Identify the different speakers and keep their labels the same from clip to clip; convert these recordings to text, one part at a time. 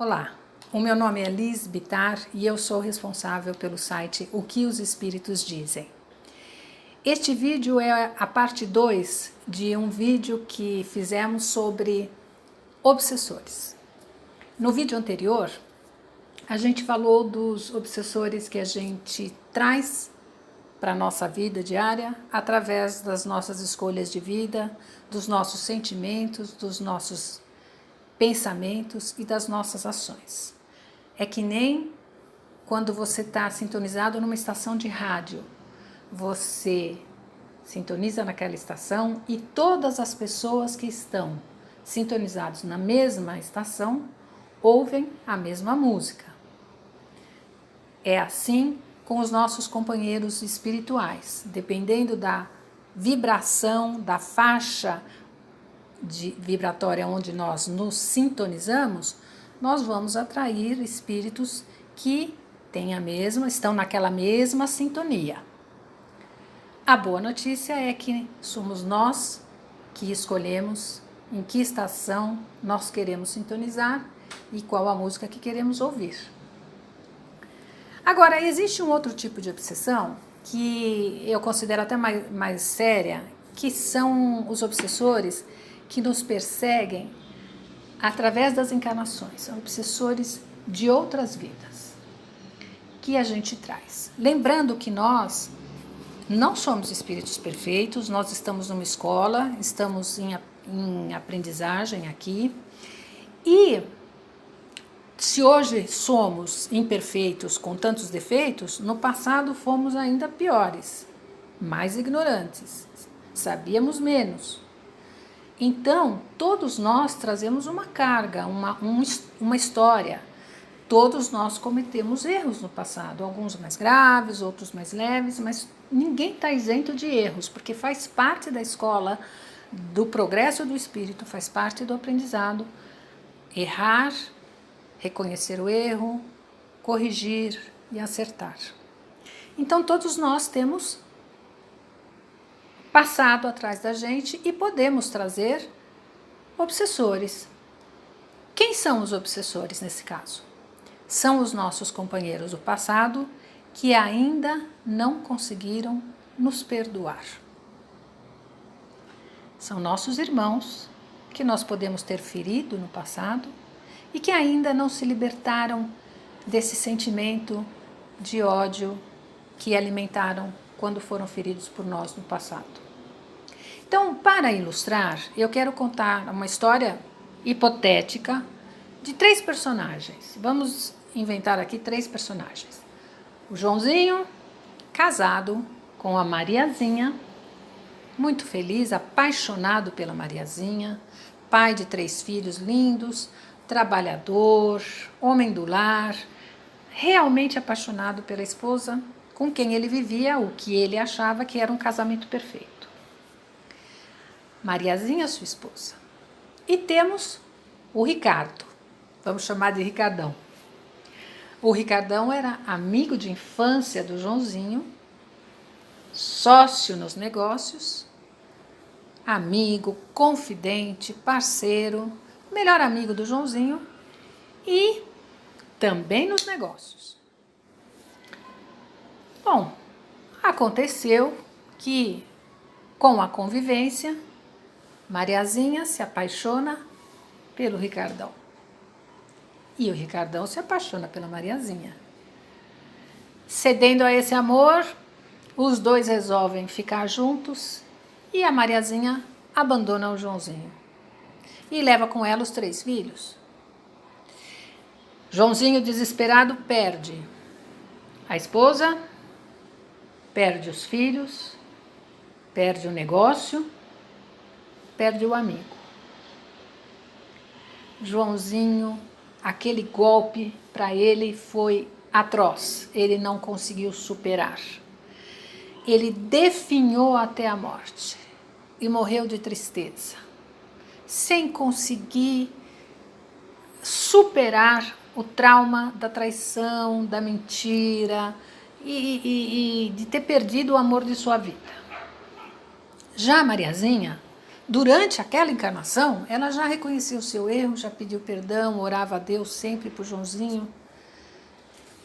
Speaker 1: Olá, o meu nome é Liz Bittar e eu sou responsável pelo site O que os Espíritos Dizem. Este vídeo é a parte 2 de um vídeo que fizemos sobre obsessores. No vídeo anterior, a gente falou dos obsessores que a gente traz para a nossa vida diária através das nossas escolhas de vida, dos nossos sentimentos, dos nossos pensamentos e das nossas ações. É que nem quando você está sintonizado numa estação de rádio. Você sintoniza naquela estação e todas as pessoas que estão sintonizadas na mesma estação ouvem a mesma música. É assim com os nossos companheiros espirituais. Dependendo da vibração, da faixa vibratória onde nós nos sintonizamos, nós vamos atrair espíritos que estão naquela mesma sintonia. A boa notícia é que somos nós que escolhemos em que estação nós queremos sintonizar e qual a música que queremos ouvir. Agora, existe um outro tipo de obsessão que eu considero até mais séria, que são os obsessores que nos perseguem através das encarnações, são obsessores de outras vidas que a gente traz. Lembrando que nós não somos espíritos perfeitos, nós estamos numa escola, estamos em aprendizagem aqui, e se hoje somos imperfeitos com tantos defeitos, no passado fomos ainda piores, mais ignorantes, sabíamos menos. Então, todos nós trazemos uma carga, uma história. Todos nós cometemos erros no passado, alguns mais graves, outros mais leves, mas ninguém está isento de erros, porque faz parte da escola, do progresso do espírito, faz parte do aprendizado. Errar, reconhecer o erro, corrigir e acertar. Então, todos nós temos passado atrás da gente e podemos trazer obsessores. Quem são os obsessores nesse caso? São os nossos companheiros do passado que ainda não conseguiram nos perdoar. São nossos irmãos que nós podemos ter ferido no passado e que ainda não se libertaram desse sentimento de ódio que alimentaram quando foram feridos por nós no passado. Então, para ilustrar, eu quero contar uma história hipotética de 3 personagens. Vamos inventar aqui 3 personagens. O Joãozinho, casado com a Mariazinha, muito feliz, apaixonado pela Mariazinha, pai de 3 filhos lindos, trabalhador, homem do lar, realmente apaixonado pela esposa com quem ele vivia o que ele achava que era um casamento perfeito. Mariazinha, sua esposa. E temos o Ricardo, vamos chamar de Ricardão. O Ricardão era amigo de infância do Joãozinho, sócio nos negócios, amigo, confidente, parceiro, melhor amigo do Joãozinho e também nos negócios. Bom, aconteceu que, com a convivência, Mariazinha se apaixona pelo Ricardão. E o Ricardão se apaixona pela Mariazinha. Cedendo a esse amor, os dois resolvem ficar juntos e a Mariazinha abandona o Joãozinho. E leva com ela os 3 filhos. Joãozinho, desesperado, perde a esposa, perde os filhos, perde o negócio, perde o amigo. Joãozinho, aquele golpe para ele foi atroz, ele não conseguiu superar. Ele definhou até a morte e morreu de tristeza, sem conseguir superar o trauma da traição, da mentira e de ter perdido o amor de sua vida. Já a Mariazinha durante aquela encarnação, ela já reconheceu o seu erro, já pediu perdão, orava a Deus sempre por Joãozinho.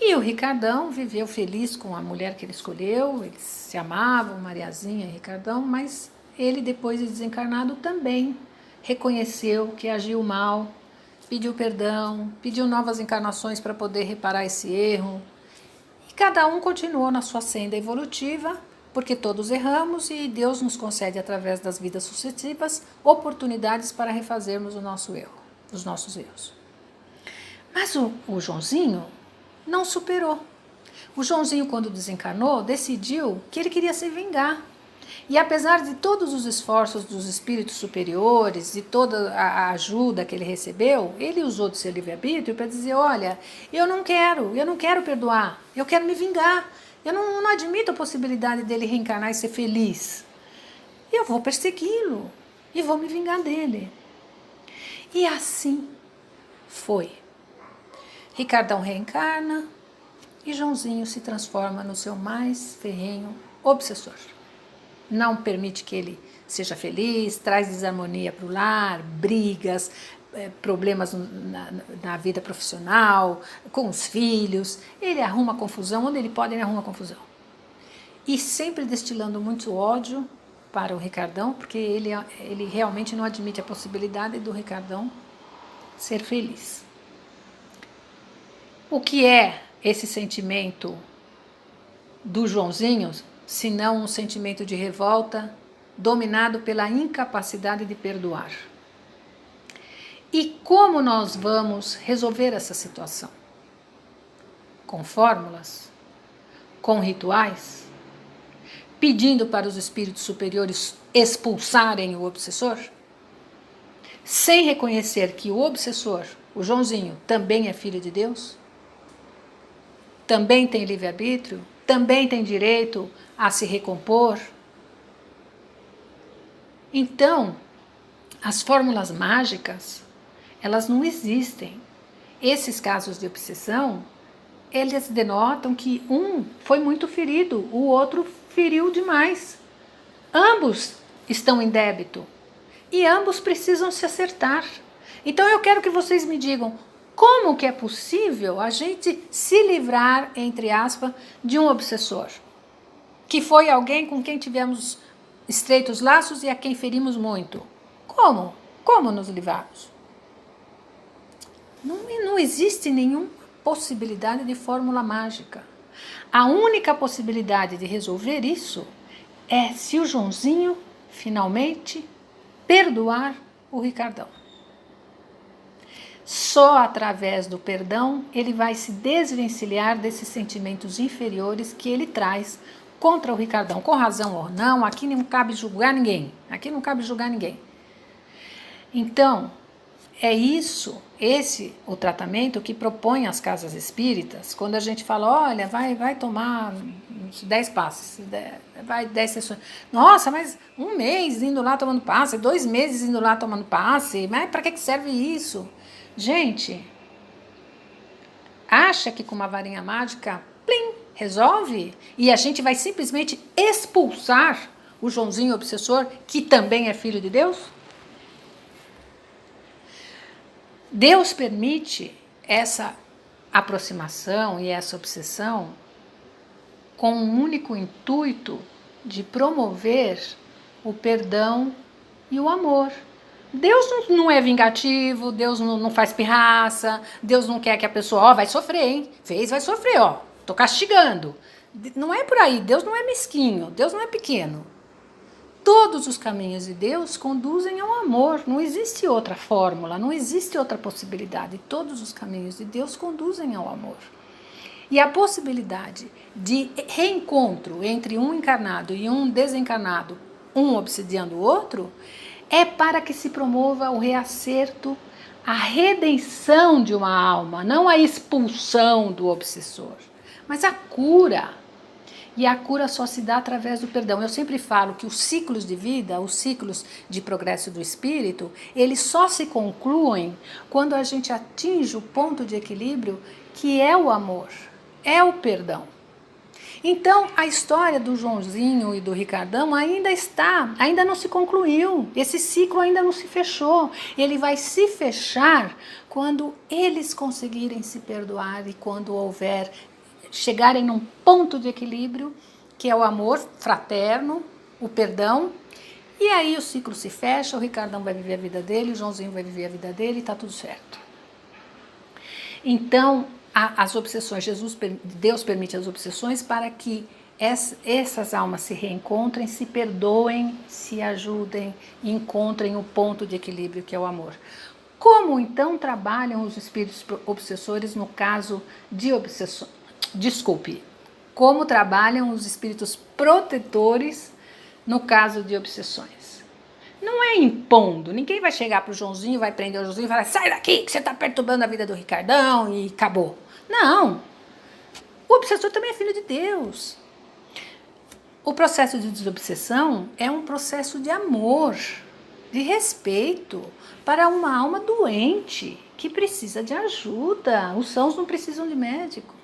Speaker 1: E o Ricardão viveu feliz com a mulher que ele escolheu, eles se amavam, Mariazinha e Ricardão, mas ele, depois de desencarnado, também reconheceu que agiu mal, pediu perdão, pediu novas encarnações para poder reparar esse erro. E cada um continuou na sua senda evolutiva, porque todos erramos e Deus nos concede, através das vidas sucessivas, oportunidades para refazermos o nosso erro, os nossos erros. Mas o Joãozinho não superou. O Joãozinho, quando desencarnou, decidiu que ele queria se vingar. E apesar de todos os esforços dos espíritos superiores e toda a ajuda que ele recebeu, ele usou do seu livre-arbítrio para dizer, olha, eu não quero perdoar, eu quero me vingar. Eu não admito a possibilidade dele reencarnar e ser feliz. Eu vou persegui-lo e vou me vingar dele. E assim foi. Ricardão reencarna e Joãozinho se transforma no seu mais ferrenho obsessor. Não permite que ele seja feliz, traz desarmonia para o lar, brigas, problemas na vida profissional, com os filhos. Ele arruma confusão, onde ele pode ele arruma confusão. E sempre destilando muito ódio para o Ricardão, porque ele realmente não admite a possibilidade do Ricardão ser feliz. O que é esse sentimento do Joãozinho, se não um sentimento de revolta, dominado pela incapacidade de perdoar? E como nós vamos resolver essa situação? Com fórmulas? Com rituais? Pedindo para os espíritos superiores expulsarem o obsessor? Sem reconhecer que o obsessor, o Joãozinho, também é filho de Deus? Também tem livre-arbítrio, também tem direito a se recompor. Então, as fórmulas mágicas, elas não existem. Esses casos de obsessão, eles denotam que um foi muito ferido, o outro feriu demais. Ambos estão em débito e ambos precisam se acertar. Então eu quero que vocês me digam, como que é possível a gente se livrar, entre aspas, de um obsessor? Que foi alguém com quem tivemos estreitos laços e a quem ferimos muito. Como? Como nos livrarmos? Não existe nenhuma possibilidade de fórmula mágica. A única possibilidade de resolver isso é se o Joãozinho finalmente perdoar o Ricardão. Só através do perdão ele vai se desvencilhar desses sentimentos inferiores que ele traz contra o Ricardão, com razão ou não. Aqui não cabe julgar ninguém. Então, é isso, o tratamento que propõe as casas espíritas, quando a gente fala, olha, vai tomar 10 passes, vai 10 sessões. Nossa, mas um mês indo lá tomando passe, 2 meses indo lá tomando passe, mas para que serve isso? Gente, acha que com uma varinha mágica, plim, resolve? E a gente vai simplesmente expulsar o Joãozinho obsessor, que também é filho de Deus? Deus permite essa aproximação e essa obsessão com um único intuito de promover o perdão e o amor. Deus não é vingativo, Deus não faz pirraça, Deus não quer que a pessoa, vai sofrer, hein? Vai sofrer, tô castigando. Não é por aí, Deus não é mesquinho, Deus não é pequeno. Todos os caminhos de Deus conduzem ao amor, não existe outra fórmula, não existe outra possibilidade. Todos os caminhos de Deus conduzem ao amor. E a possibilidade de reencontro entre um encarnado e um desencarnado, um obsidiando o outro, é para que se promova o reacerto, a redenção de uma alma, não a expulsão do obsessor, mas a cura. E a cura só se dá através do perdão. Eu sempre falo que os ciclos de vida, os ciclos de progresso do espírito, eles só se concluem quando a gente atinge o ponto de equilíbrio que é o amor, é o perdão. Então, a história do Joãozinho e do Ricardão ainda não se concluiu. Esse ciclo ainda não se fechou. Ele vai se fechar quando eles conseguirem se perdoar e quando chegarem num ponto de equilíbrio, que é o amor fraterno, o perdão. E aí o ciclo se fecha, o Ricardão vai viver a vida dele, o Joãozinho vai viver a vida dele e tá tudo certo. Então, as obsessões, Deus permite as obsessões para que essas almas se reencontrem, se perdoem, se ajudem, encontrem o ponto de equilíbrio que é o amor. Como então trabalham os espíritos obsessores no caso de obsessão? Desculpe, como trabalham os espíritos protetores no caso de obsessões? Não é impondo, ninguém vai chegar pro Joãozinho, vai prender o Joãozinho e falar: sai daqui que você está perturbando a vida do Ricardão e acabou. Não, o obsessor também é filho de Deus. O processo de desobsessão é um processo de amor, de respeito para uma alma doente que precisa de ajuda. Os sãos não precisam de médico.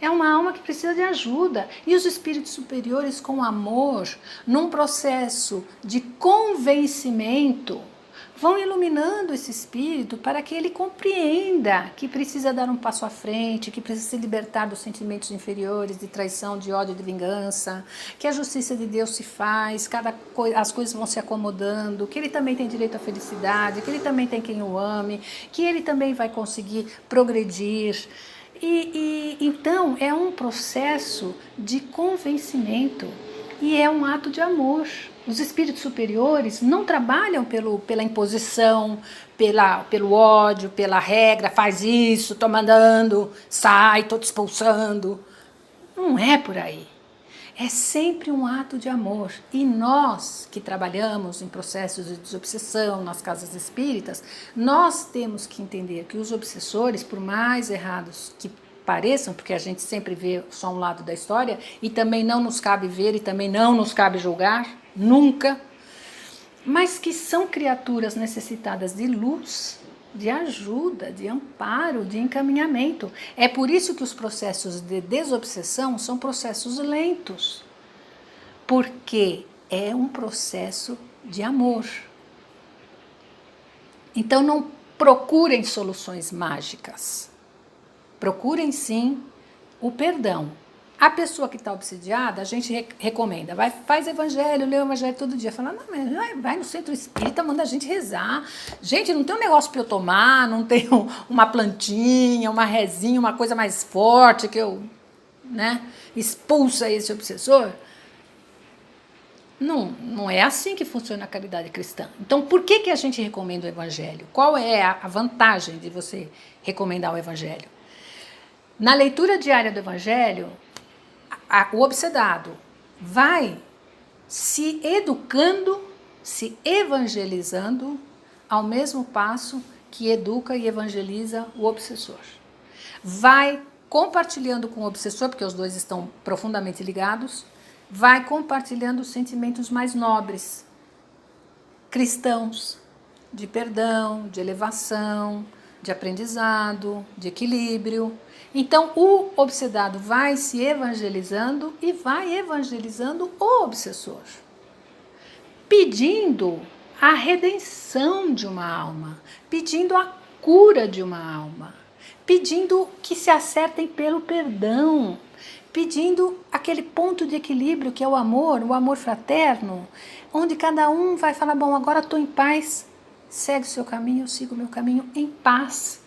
Speaker 1: É uma alma que precisa de ajuda. E os espíritos superiores, com amor, num processo de convencimento, vão iluminando esse espírito para que ele compreenda que precisa dar um passo à frente, que precisa se libertar dos sentimentos inferiores, de traição, de ódio, de vingança, que a justiça de Deus se faz, as coisas vão se acomodando, que ele também tem direito à felicidade, que ele também tem quem o ame, que ele também vai conseguir progredir. Então é um processo de convencimento e é um ato de amor. Os espíritos superiores não trabalham pela imposição, pelo ódio, pela regra, faz isso, tô mandando, sai, tô te expulsando. Não é por aí. É sempre um ato de amor. E nós que trabalhamos em processos de desobsessão nas casas espíritas, nós temos que entender que os obsessores, por mais errados que pareçam, porque a gente sempre vê só um lado da história, e também não nos cabe ver e também não nos cabe julgar, nunca, mas que são criaturas necessitadas de luz, de ajuda, de amparo, de encaminhamento. É por isso que os processos de desobsessão são processos lentos, porque é um processo de amor. Então não procurem soluções mágicas, procurem sim o perdão. A pessoa que está obsidiada, a gente recomenda, faz evangelho, lê o evangelho todo dia. Fala, não, mas vai no centro espírita, manda a gente rezar. Gente, não tem um negócio para eu tomar, não tem uma plantinha, uma rezinha, uma coisa mais forte que eu, expulsa esse obsessor. Não é assim que funciona a caridade cristã. Então, por que a gente recomenda o evangelho? Qual é a vantagem de você recomendar o evangelho? Na leitura diária do evangelho, o obsedado vai se educando, se evangelizando, ao mesmo passo que educa e evangeliza o obsessor. Vai compartilhando com o obsessor, porque os dois estão profundamente ligados, vai compartilhando os sentimentos mais nobres, cristãos, de perdão, de elevação, de aprendizado, de equilíbrio. Então, o obsedado vai se evangelizando e vai evangelizando o obsessor, pedindo a redenção de uma alma, pedindo a cura de uma alma, pedindo que se acertem pelo perdão, pedindo aquele ponto de equilíbrio que é o amor fraterno, onde cada um vai falar, bom, agora estou em paz, segue o seu caminho, eu sigo o meu caminho em paz.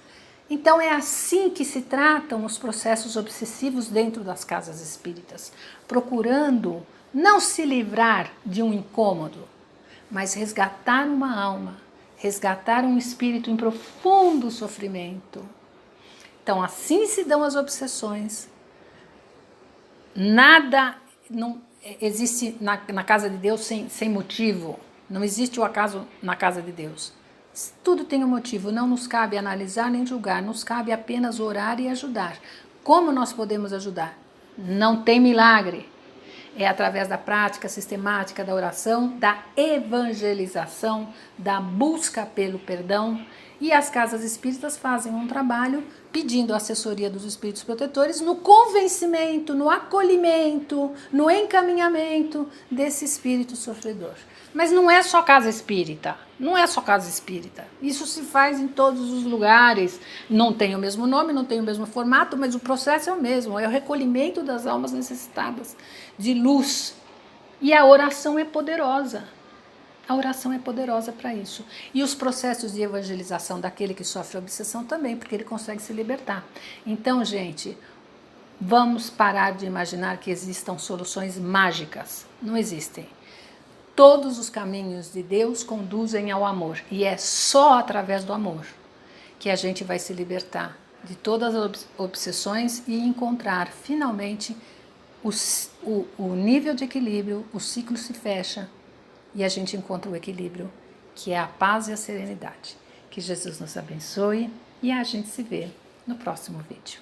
Speaker 1: Então é assim que se tratam os processos obsessivos dentro das casas espíritas, procurando não se livrar de um incômodo, mas resgatar uma alma, resgatar um espírito em profundo sofrimento. Então assim se dão as obsessões. Nada não existe na casa de Deus sem motivo. Não existe o acaso na casa de Deus. Tudo tem um motivo. Não nos cabe analisar nem julgar. Nos cabe apenas orar e ajudar. Como nós podemos ajudar? Não tem milagre. É através da prática sistemática da oração, da evangelização, da busca pelo perdão E as casas espíritas fazem um trabalho pedindo a assessoria dos espíritos protetores no convencimento, no acolhimento, no encaminhamento desse espírito sofredor. Mas não é só casa espírita, não é só casa espírita. Isso se faz em todos os lugares. Não tem o mesmo nome, não tem o mesmo formato, mas o processo é o mesmo. É o recolhimento das almas necessitadas de luz. E a oração é poderosa. A oração é poderosa para isso. E os processos de evangelização daquele que sofre obsessão também, porque ele consegue se libertar. Então, gente, vamos parar de imaginar que existam soluções mágicas. Não existem. Todos os caminhos de Deus conduzem ao amor. E é só através do amor que a gente vai se libertar de todas as obsessões e encontrar, finalmente, o nível de equilíbrio, o ciclo se fecha e a gente encontra o equilíbrio, que é a paz e a serenidade. Que Jesus nos abençoe e a gente se vê no próximo vídeo.